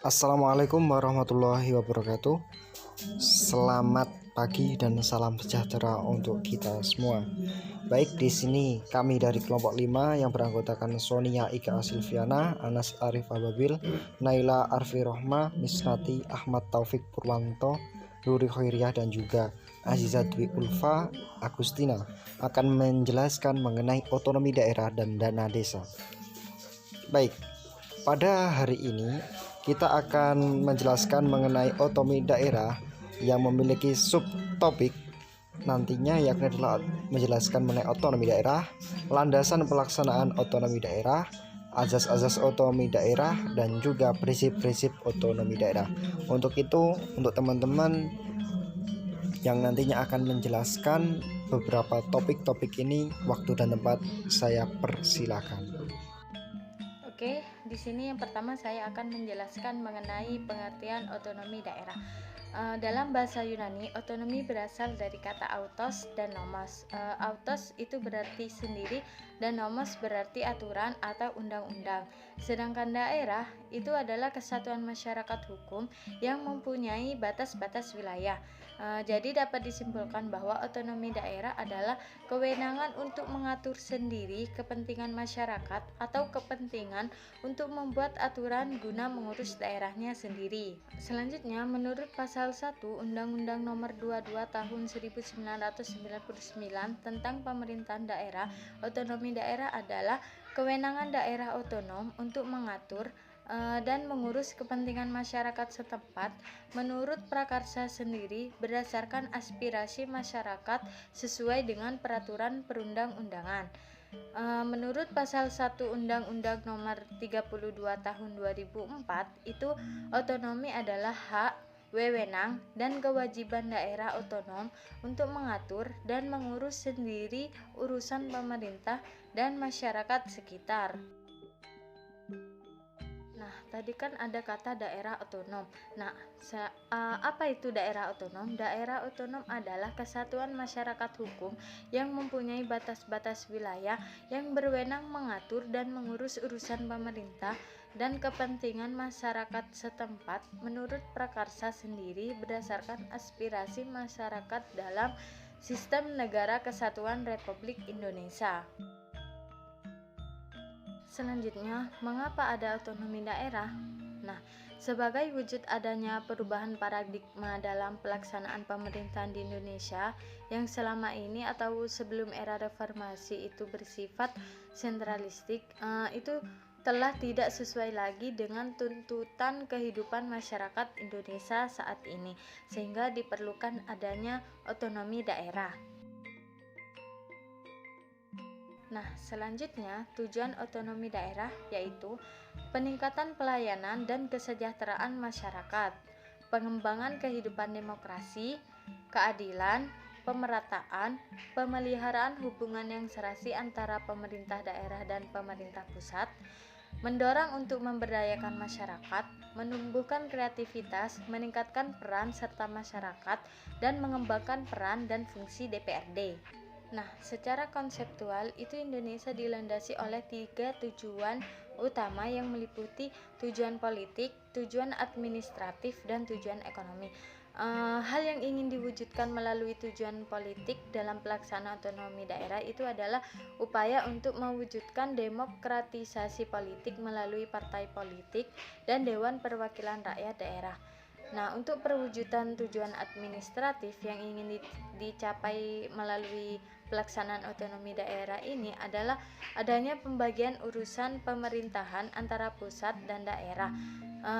Assalamualaikum warahmatullahi wabarakatuh. Selamat pagi dan salam sejahtera untuk kita semua. Baik, di sini kami dari kelompok 5 yang beranggotakan Sonia Ika Silviana, Anas Arif Ababil, Naila Arfi Rohma, Misnati Ahmad Taufik Purwanto, Nuri Khairiyah dan juga Aziza Dwi Ulfa Agustina akan menjelaskan mengenai otonomi daerah dan dana desa. Baik, pada hari ini kita akan menjelaskan mengenai otonomi daerah yang memiliki subtopik nantinya, yakni adalah menjelaskan mengenai otonomi daerah, landasan pelaksanaan otonomi daerah, azas-azas otonomi daerah, dan juga prinsip-prinsip otonomi daerah. Untuk itu, untuk teman-teman yang nantinya akan menjelaskan beberapa topik-topik ini, waktu dan tempat saya persilakan. Oke, di sini yang pertama saya akan menjelaskan mengenai pengertian otonomi daerah. Dalam bahasa Yunani, otonomi berasal dari kata autos dan nomos. Autos itu berarti sendiri dan nomos berarti aturan atau undang-undang. Sedangkan daerah itu adalah kesatuan masyarakat hukum yang mempunyai batas-batas wilayah. Jadi dapat disimpulkan bahwa otonomi daerah adalah kewenangan untuk mengatur sendiri kepentingan masyarakat atau kepentingan untuk membuat aturan guna mengurus daerahnya sendiri. Selanjutnya, menurut pasal 1 Undang-Undang Nomor 22 Tahun 1999 tentang pemerintahan daerah, otonomi daerah adalah kewenangan daerah otonom untuk mengatur dan mengurus kepentingan masyarakat setempat menurut prakarsa sendiri berdasarkan aspirasi masyarakat sesuai dengan peraturan perundang-undangan. Menurut pasal 1 Undang-Undang Nomor 32 Tahun 2004 itu otonomi adalah hak, wewenang, dan kewajiban daerah otonom untuk mengatur dan mengurus sendiri urusan pemerintah dan masyarakat sekitar. Nah, tadi kan ada kata daerah otonom. Nah, apa itu daerah otonom? Daerah otonom adalah kesatuan masyarakat hukum yang mempunyai batas-batas wilayah yang berwenang mengatur dan mengurus urusan pemerintah dan kepentingan masyarakat setempat menurut prakarsa sendiri berdasarkan aspirasi masyarakat dalam sistem negara kesatuan Republik Indonesia. Selanjutnya, mengapa ada otonomi daerah? Nah, sebagai wujud adanya perubahan paradigma dalam pelaksanaan pemerintahan di Indonesia yang selama ini atau sebelum era reformasi itu bersifat sentralistik, itu telah tidak sesuai lagi dengan tuntutan kehidupan masyarakat Indonesia saat ini, sehingga diperlukan adanya otonomi daerah. Nah, selanjutnya tujuan otonomi daerah yaitu peningkatan pelayanan dan kesejahteraan masyarakat, pengembangan kehidupan demokrasi, keadilan, pemerataan, pemeliharaan hubungan yang serasi antara pemerintah daerah dan pemerintah pusat, mendorong untuk memberdayakan masyarakat, menumbuhkan kreativitas, meningkatkan peran serta masyarakat, dan mengembangkan peran dan fungsi DPRD. Nah, secara konseptual itu Indonesia dilandasi oleh 3 tujuan utama yang meliputi tujuan politik, tujuan administratif, dan tujuan ekonomi. Hal yang ingin diwujudkan melalui tujuan politik dalam pelaksanaan otonomi daerah itu adalah upaya untuk mewujudkan demokratisasi politik melalui partai politik dan Dewan Perwakilan Rakyat Daerah. Nah, untuk perwujudan tujuan administratif yang ingin dicapai melalui pelaksanaan otonomi daerah ini adalah adanya pembagian urusan pemerintahan antara pusat dan daerah,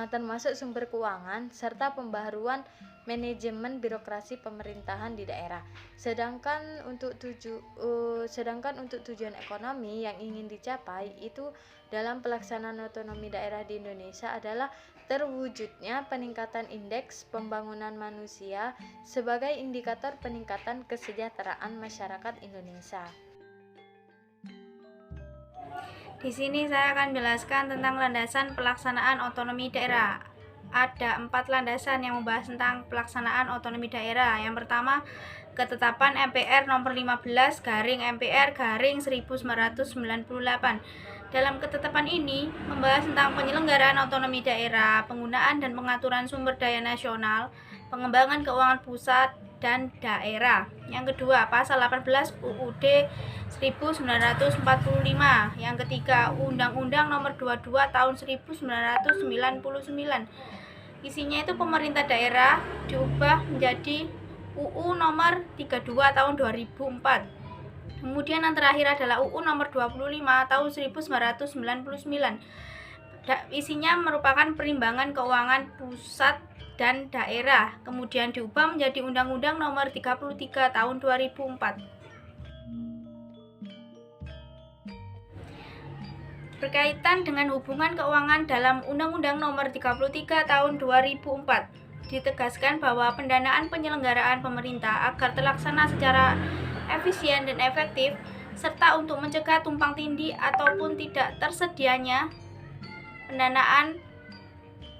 termasuk sumber keuangan serta pembaharuan manajemen birokrasi pemerintahan di daerah. Sedangkan untuk tujuan ekonomi yang ingin dicapai itu dalam pelaksanaan otonomi daerah di Indonesia adalah terwujudnya peningkatan indeks pembangunan manusia sebagai indikator peningkatan kesejahteraan masyarakat Indonesia. Di sini saya akan menjelaskan tentang landasan pelaksanaan otonomi daerah. Ada 4 landasan yang membahas tentang pelaksanaan otonomi daerah. Yang pertama, Ketetapan MPR nomor 15 garing MPR garing 1998. Dalam ketetapan ini membahas tentang penyelenggaraan otonomi daerah, penggunaan dan pengaturan sumber daya nasional, pengembangan keuangan pusat dan daerah. Yang kedua, pasal 18 UUD 1945. Yang ketiga, Undang-Undang nomor 22 tahun 1999. Isinya itu pemerintah daerah diubah menjadi UU nomor 32 tahun 2004. Kemudian yang terakhir adalah UU nomor 25 tahun 1999. Isinya merupakan perimbangan keuangan pusat dan daerah. Kemudian diubah menjadi Undang-Undang nomor 33 tahun 2004. Berkaitan dengan hubungan keuangan dalam Undang-Undang nomor 33 tahun 2004, ditegaskan bahwa pendanaan penyelenggaraan pemerintah agar terlaksana secara efisien dan efektif, serta untuk mencegah tumpang tindih ataupun tidak tersedianya pendanaan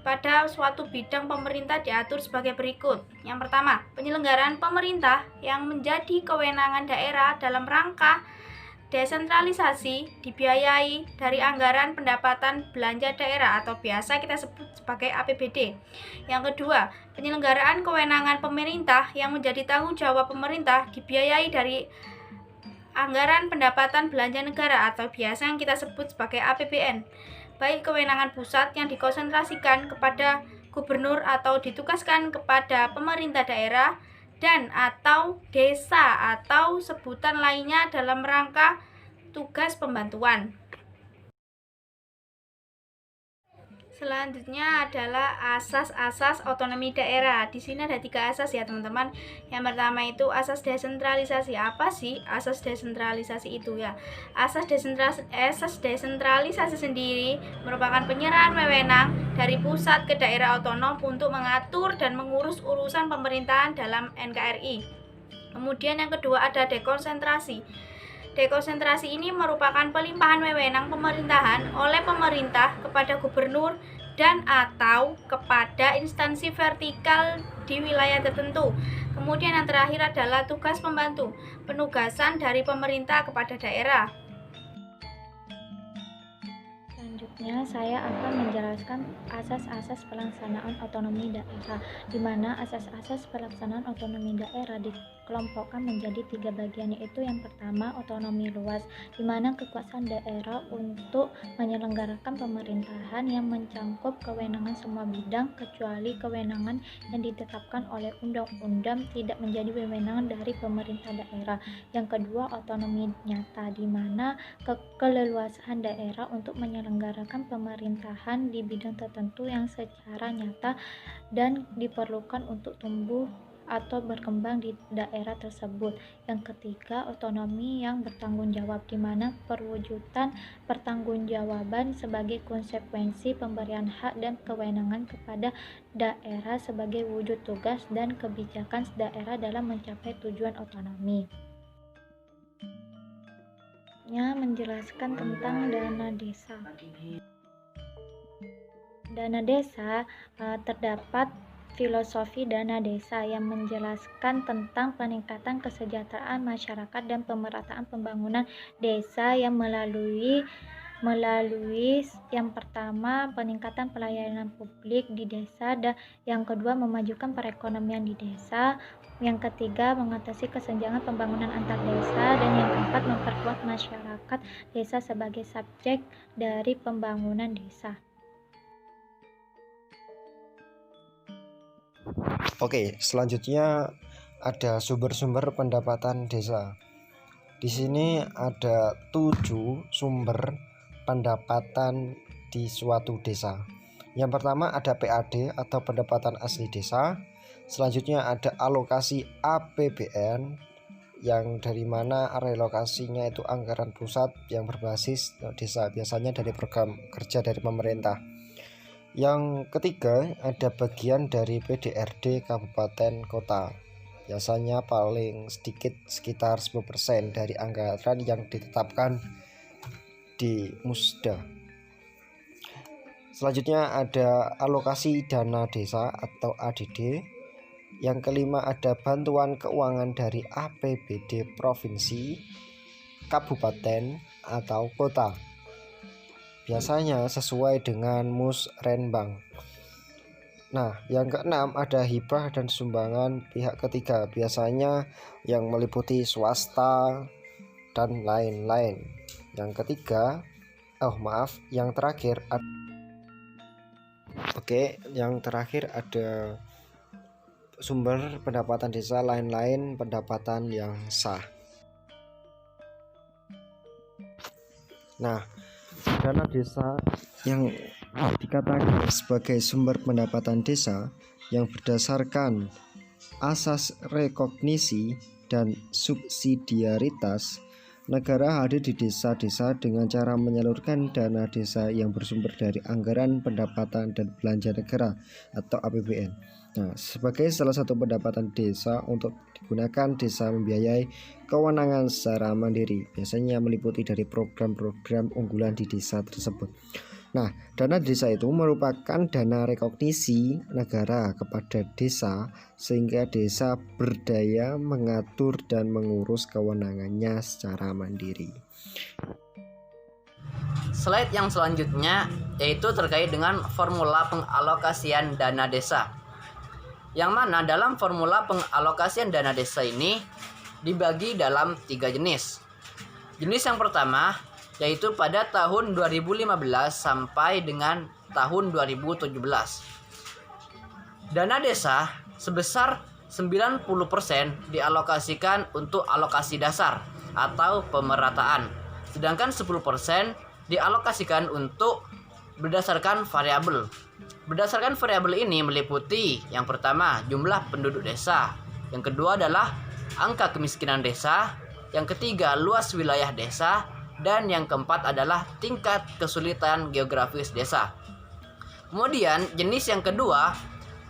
pada suatu bidang pemerintah diatur sebagai berikut. Yang pertama, penyelenggaraan pemerintah yang menjadi kewenangan daerah dalam rangka desentralisasi dibiayai dari anggaran pendapatan belanja daerah atau biasa kita sebut sebagai APBD. Yang kedua, penyelenggaraan kewenangan pemerintah yang menjadi tanggung jawab pemerintah dibiayai dari anggaran pendapatan belanja negara atau biasa yang kita sebut sebagai APBN. Baik kewenangan pusat yang dikonsentrasikan kepada gubernur atau ditugaskan kepada pemerintah daerah dan atau desa atau sebutan lainnya dalam rangka tugas pembantuan. Selanjutnya adalah asas-asas otonomi daerah. Di sini ada 3 asas ya teman-teman. Yang pertama itu asas desentralisasi. Apa sih asas desentralisasi itu ya? Asas desentralisasi sendiri merupakan penyerahan wewenang dari pusat ke daerah otonom untuk mengatur dan mengurus urusan pemerintahan dalam NKRI. Kemudian yang kedua ada dekonsentrasi. Dekonsentrasi ini merupakan pelimpahan wewenang pemerintahan oleh pemerintah kepada gubernur dan atau kepada instansi vertikal di wilayah tertentu. Kemudian yang terakhir adalah tugas pembantu, penugasan dari pemerintah kepada daerah. Selanjutnya saya akan menjelaskan asas-asas pelaksanaan otonomi daerah, di mana asas-asas pelaksanaan otonomi daerah dikelompokkan menjadi 3 bagian, yaitu yang pertama otonomi luas, di mana kekuasaan daerah untuk menyelenggarakan pemerintahan yang mencangkup kewenangan semua bidang kecuali kewenangan yang ditetapkan oleh undang-undang tidak menjadi wewenang dari pemerintah daerah. Yang kedua otonomi nyata, di mana keleluasaan daerah untuk menyelenggarakan pemerintahan di bidang tertentu yang secara nyata dan diperlukan untuk tumbuh atau berkembang di daerah tersebut. Yang ketiga, otonomi yang bertanggung jawab, di mana perwujudan pertanggungjawaban sebagai konsekuensi pemberian hak dan kewenangan kepada daerah sebagai wujud tugas dan kebijakan daerah dalam mencapai tujuan otonomi. Menjelaskan tentang dana desa. Dana desa terdapat filosofi dana desa yang menjelaskan tentang peningkatan kesejahteraan masyarakat dan pemerataan pembangunan desa yang melalui yang pertama peningkatan pelayanan publik di desa, dan yang kedua memajukan perekonomian di desa, yang ketiga mengatasi kesenjangan pembangunan antar desa, dan yang keempat memperkuat masyarakat desa sebagai subjek dari pembangunan desa. Oke, selanjutnya ada sumber-sumber pendapatan desa. Di sini ada 7 sumber pendapatan di suatu desa. Yang pertama ada PAD atau pendapatan asli desa. Selanjutnya ada alokasi APBN, yang dari mana relokasinya itu anggaran pusat yang berbasis desa, biasanya dari program kerja dari pemerintah. Yang ketiga ada bagian dari PDRD kabupaten kota, biasanya paling sedikit sekitar 10% dari anggaran yang ditetapkan di Musda. Selanjutnya ada alokasi dana desa atau ADD. Yang kelima ada bantuan keuangan dari APBD provinsi, kabupaten, atau kota. Biasanya sesuai dengan musrenbang. Nah, yang keenam ada hibah dan sumbangan pihak ketiga, biasanya yang meliputi swasta dan lain-lain. Yang terakhir ada sumber pendapatan desa lain-lain pendapatan yang sah. Nah, dana desa yang dikatakan sebagai sumber pendapatan desa yang berdasarkan asas rekognisi dan subsidiaritas, negara hadir di desa-desa dengan cara menyalurkan dana desa yang bersumber dari anggaran pendapatan dan belanja negara atau APBN. Nah, sebagai salah satu pendapatan desa untuk digunakan desa membiayai kewenangan secara mandiri, biasanya meliputi dari program-program unggulan di desa tersebut. Nah, dana desa itu merupakan dana rekognisi negara kepada desa sehingga desa berdaya mengatur dan mengurus kewenangannya secara mandiri. Slide yang selanjutnya yaitu terkait dengan formula pengalokasian dana desa. Yang mana dalam formula pengalokasian dana desa ini dibagi dalam 3 jenis. Jenis yang pertama yaitu pada tahun 2015 sampai dengan tahun 2017. Dana desa sebesar 90% dialokasikan untuk alokasi dasar atau pemerataan, sedangkan 10% dialokasikan untuk berdasarkan variabel. Berdasarkan variabel ini meliputi yang pertama jumlah penduduk desa, yang kedua adalah angka kemiskinan desa, yang ketiga luas wilayah desa, dan yang keempat adalah tingkat kesulitan geografis desa. Kemudian jenis yang kedua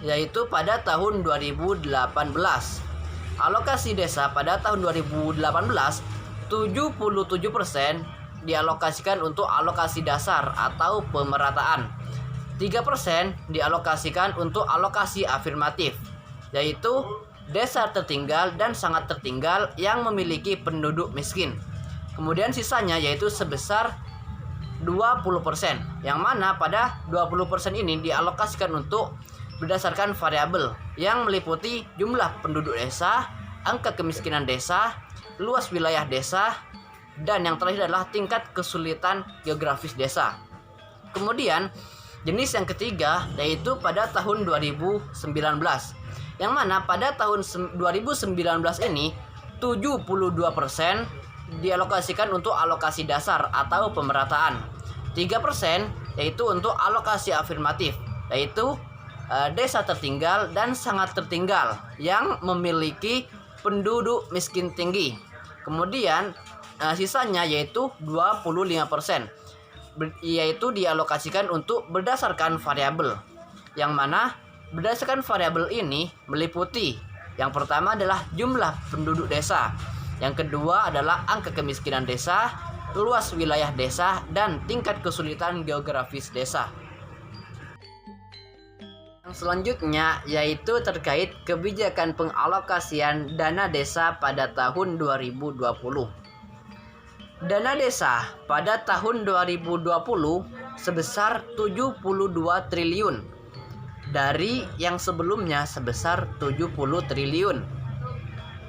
yaitu pada tahun 2018. Alokasi desa pada tahun 2018 77% dialokasikan untuk alokasi dasar atau pemerataan. 3% dialokasikan untuk alokasi afirmatif, yaitu desa tertinggal dan sangat tertinggal yang memiliki penduduk miskin. Kemudian sisanya yaitu sebesar 20%, yang mana pada 20% ini dialokasikan untuk berdasarkan variabel yang meliputi jumlah penduduk desa, angka kemiskinan desa, luas wilayah desa, dan yang terakhir adalah tingkat kesulitan geografis desa. Kemudian jenis yang ketiga yaitu pada tahun 2019, yang mana pada tahun 2019 ini 72% dialokasikan untuk alokasi dasar atau pemerataan. 3% yaitu untuk alokasi afirmatif, yaitu desa tertinggal dan sangat tertinggal yang memiliki penduduk miskin tinggi. Kemudian sisanya yaitu 25%, yaitu dialokasikan untuk berdasarkan variabel, yang mana berdasarkan variabel ini meliputi yang pertama adalah jumlah penduduk desa, yang kedua adalah angka kemiskinan desa, luas wilayah desa, dan tingkat kesulitan geografis desa. Yang selanjutnya yaitu terkait kebijakan pengalokasian dana desa pada tahun 2020. Dana desa pada tahun 2020 sebesar 72 triliun dari yang sebelumnya sebesar 70 triliun.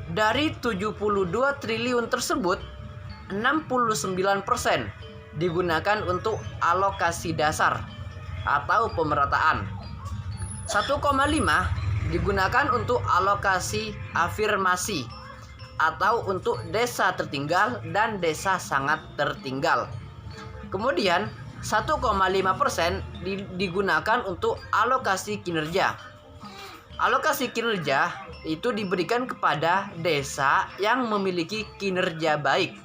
Dari 72 triliun tersebut, 69% digunakan untuk alokasi dasar atau pemerataan. 1,5 digunakan untuk alokasi afirmasi atau untuk desa tertinggal dan desa sangat tertinggal. Kemudian 1,5% digunakan untuk alokasi kinerja. Alokasi kinerja itu diberikan kepada desa yang memiliki kinerja baik.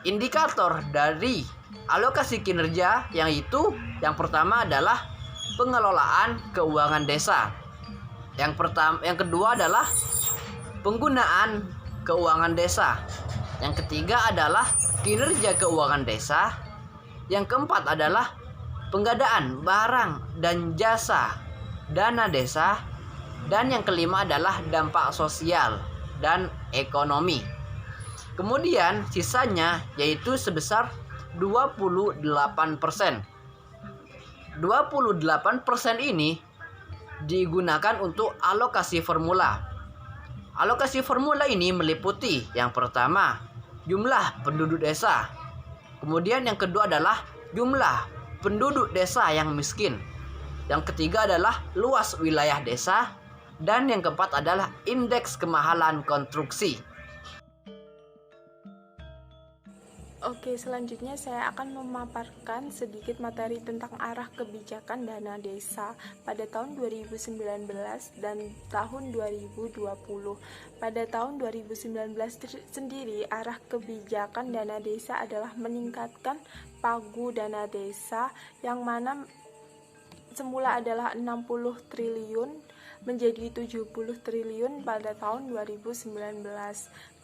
Indikator dari alokasi kinerja yaitu yang pertama adalah pengelolaan keuangan desa. Yang kedua adalah penggunaan keuangan desa. Yang ketiga adalah kinerja keuangan desa. Yang keempat adalah pengadaan barang dan jasa dana desa. Dan yang kelima adalah dampak sosial dan ekonomi. Kemudian sisanya yaitu sebesar 28%. 28% ini digunakan untuk alokasi formula. Alokasi formula ini meliputi yang pertama, jumlah penduduk desa. Kemudian yang kedua adalah jumlah penduduk desa yang miskin. Yang ketiga adalah luas wilayah desa. Dan yang keempat adalah indeks kemahalan konstruksi. Oke, selanjutnya saya akan memaparkan sedikit materi tentang arah kebijakan dana desa pada tahun 2019 dan tahun 2020. Pada tahun 2019 sendiri, arah kebijakan dana desa adalah meningkatkan pagu dana desa yang mana semula adalah 60 triliun menjadi 70 triliun pada tahun 2019.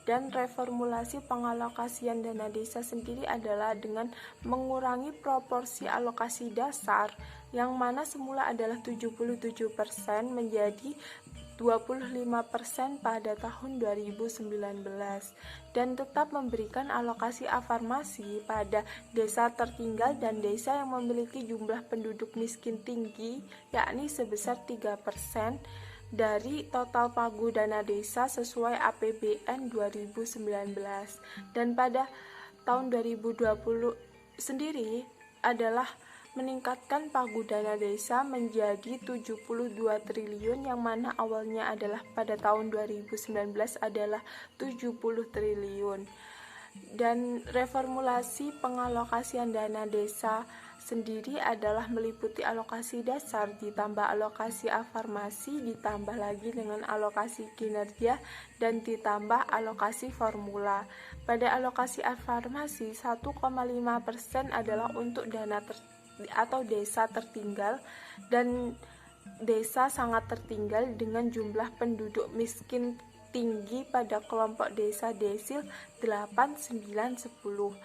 Dan reformulasi pengalokasian dana desa sendiri adalah dengan mengurangi proporsi alokasi dasar yang mana semula adalah 77% menjadi 25% pada tahun 2019 dan tetap memberikan alokasi afirmasi pada desa tertinggal dan desa yang memiliki jumlah penduduk miskin tinggi yakni sebesar 3% dari total pagu dana desa sesuai APBN 2019. Dan pada tahun 2020 sendiri adalah meningkatkan pagu dana desa menjadi 72 triliun yang mana awalnya adalah pada tahun 2019 adalah 70 triliun. Dan reformulasi pengalokasian dana desa sendiri adalah meliputi alokasi dasar ditambah alokasi afirmasi ditambah lagi dengan alokasi kinerja dan ditambah alokasi formula. Pada alokasi afirmasi 1,5% adalah untuk dana atau desa tertinggal dan desa sangat tertinggal dengan jumlah penduduk miskin tinggi pada kelompok desa desil 8, 9, 10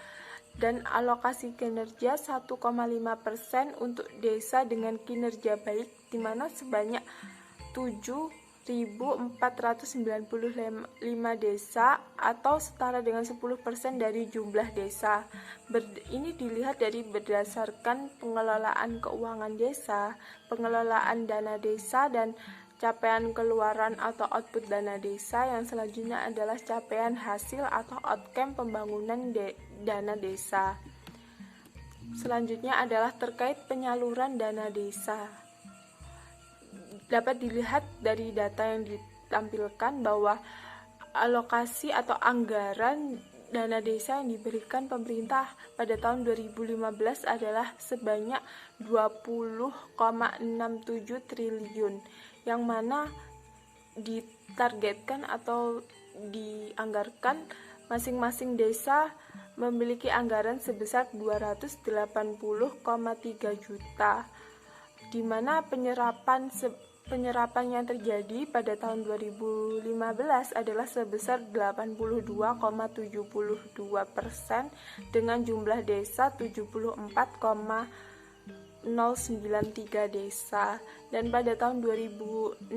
dan alokasi kinerja 1,5% untuk desa dengan kinerja baik di mana sebanyak 7.495 desa atau setara dengan 10% dari jumlah desa. Ini dilihat dari berdasarkan pengelolaan keuangan desa, pengelolaan dana desa dan capaian keluaran atau output dana desa. Yang selanjutnya adalah capaian hasil atau outcome pembangunan dana desa. Selanjutnya adalah terkait penyaluran dana desa. Dapat dilihat dari data yang ditampilkan bahwa alokasi atau anggaran dana desa yang diberikan pemerintah pada tahun 2015 adalah sebanyak 20,67 triliun yang mana ditargetkan atau dianggarkan masing-masing desa memiliki anggaran sebesar 280,3 juta, di mana penyerapan yang terjadi pada tahun 2015 adalah sebesar 82,72% dengan jumlah desa 74,093 desa. Dan pada tahun 2016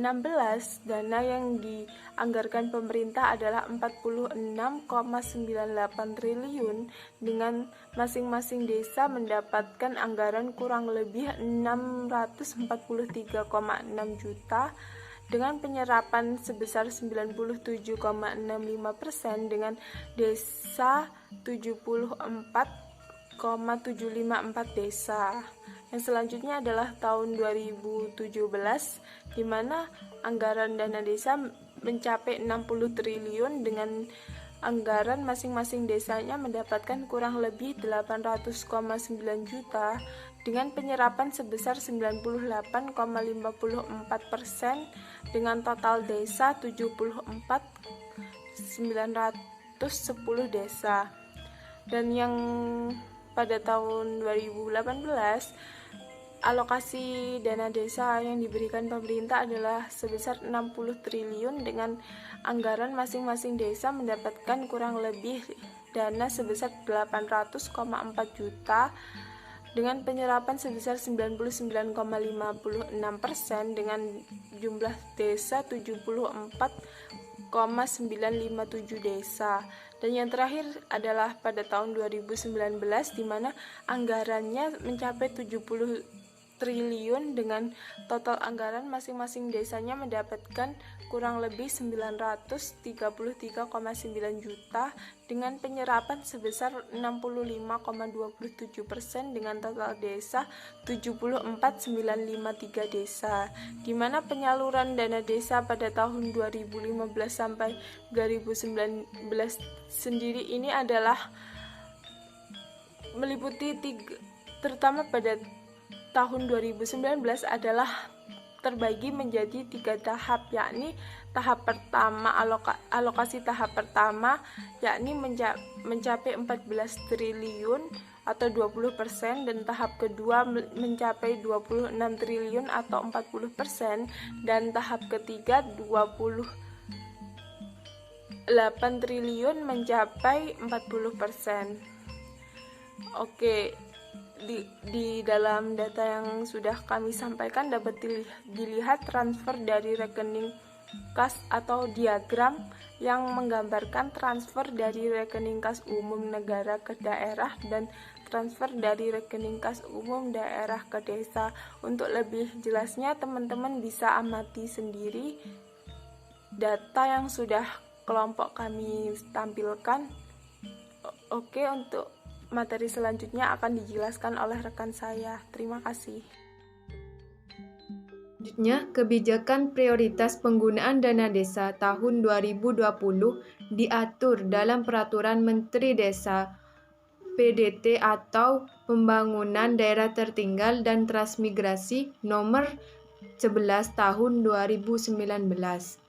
dana yang dianggarkan pemerintah adalah 46,98 triliun dengan masing-masing desa mendapatkan anggaran kurang lebih 643,6 juta dengan penyerapan sebesar 97,65% dengan desa 74,754 desa. Yang selanjutnya adalah tahun 2017 di mana anggaran dana desa mencapai 60 triliun dengan anggaran masing-masing desanya mendapatkan kurang lebih 800,9 juta dengan penyerapan sebesar 98,54% dengan total desa 74.910 desa. Dan yang pada tahun 2018 alokasi dana desa yang diberikan pemerintah adalah sebesar 60 triliun dengan anggaran masing-masing desa mendapatkan kurang lebih dana sebesar 800,4 juta dengan penyerapan sebesar 99,56% dengan jumlah desa 74,957 desa. Dan yang terakhir adalah pada tahun 2019 di mana anggarannya mencapai 70 triliun dengan total anggaran masing-masing desanya mendapatkan kurang lebih 933,9 juta dengan penyerapan sebesar 65,27% dengan total desa 74,953 desa, di mana penyaluran dana desa pada tahun 2015 sampai 2019 sendiri ini adalah meliputi terutama pada tahun 2019 adalah terbagi menjadi 3 tahap, yakni tahap pertama alokasi tahap pertama yakni mencapai 14 triliun atau 20%, dan tahap kedua mencapai 26 triliun atau 40%, dan tahap ketiga 28 triliun mencapai 40%. Oke, di dalam data yang sudah kami sampaikan dapat dilihat transfer dari rekening kas atau diagram yang menggambarkan transfer dari rekening kas umum negara ke daerah dan transfer dari rekening kas umum daerah ke desa. Untuk lebih jelasnya teman-teman bisa amati sendiri data yang sudah kelompok kami tampilkan. Oke, untuk materi selanjutnya akan dijelaskan oleh rekan saya. Terima kasih. Selanjutnya, kebijakan prioritas penggunaan dana desa tahun 2020 diatur dalam Peraturan Menteri Desa PDT atau Pembangunan Daerah Tertinggal dan Transmigrasi Nomor 11 Tahun 2019.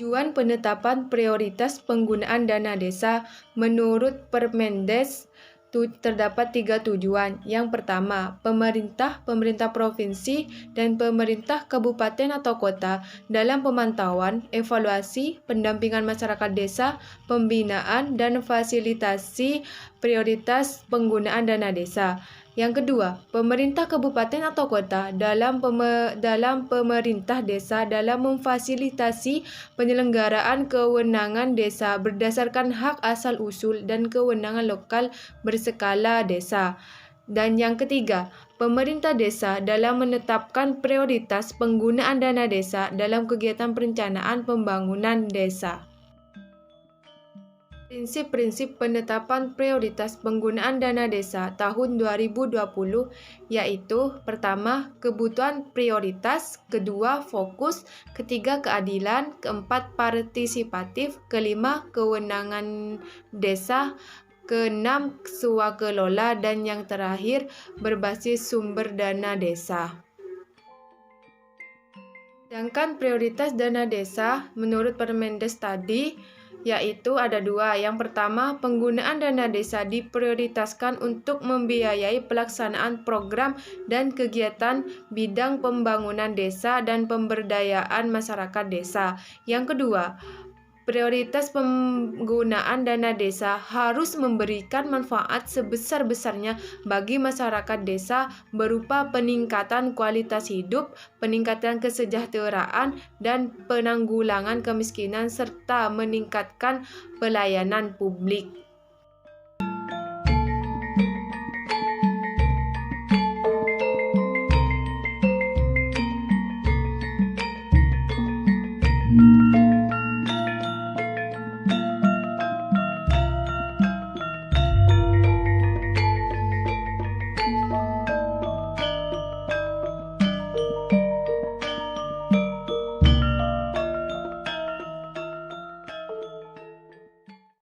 Tujuan penetapan prioritas penggunaan dana desa menurut Permendes terdapat 3 tujuan. Yang pertama, pemerintah provinsi dan pemerintah kabupaten atau kota dalam pemantauan, evaluasi, pendampingan masyarakat desa, pembinaan, dan fasilitasi prioritas penggunaan dana desa. Yang kedua, pemerintah kabupaten atau kota dalam pemerintah desa dalam memfasilitasi penyelenggaraan kewenangan desa berdasarkan hak asal-usul dan kewenangan lokal berskala desa. Dan yang ketiga, pemerintah desa dalam menetapkan prioritas penggunaan dana desa dalam kegiatan perencanaan pembangunan desa. Prinsip-prinsip penetapan prioritas penggunaan dana desa tahun 2020 yaitu: pertama, kebutuhan prioritas, kedua, fokus, ketiga, keadilan, keempat, partisipatif, kelima, kewenangan desa, keenam, swakelola, dan yang terakhir, berbasis sumber dana desa. Sedangkan prioritas dana desa menurut Permendes tadi yaitu ada 2. Yang pertama, penggunaan dana desa diprioritaskan untuk membiayai pelaksanaan program dan kegiatan bidang pembangunan desa dan pemberdayaan masyarakat desa. Yang kedua, prioritas penggunaan dana desa harus memberikan manfaat sebesar-besarnya bagi masyarakat desa berupa peningkatan kualitas hidup, peningkatan kesejahteraan, dan penanggulangan kemiskinan serta meningkatkan pelayanan publik.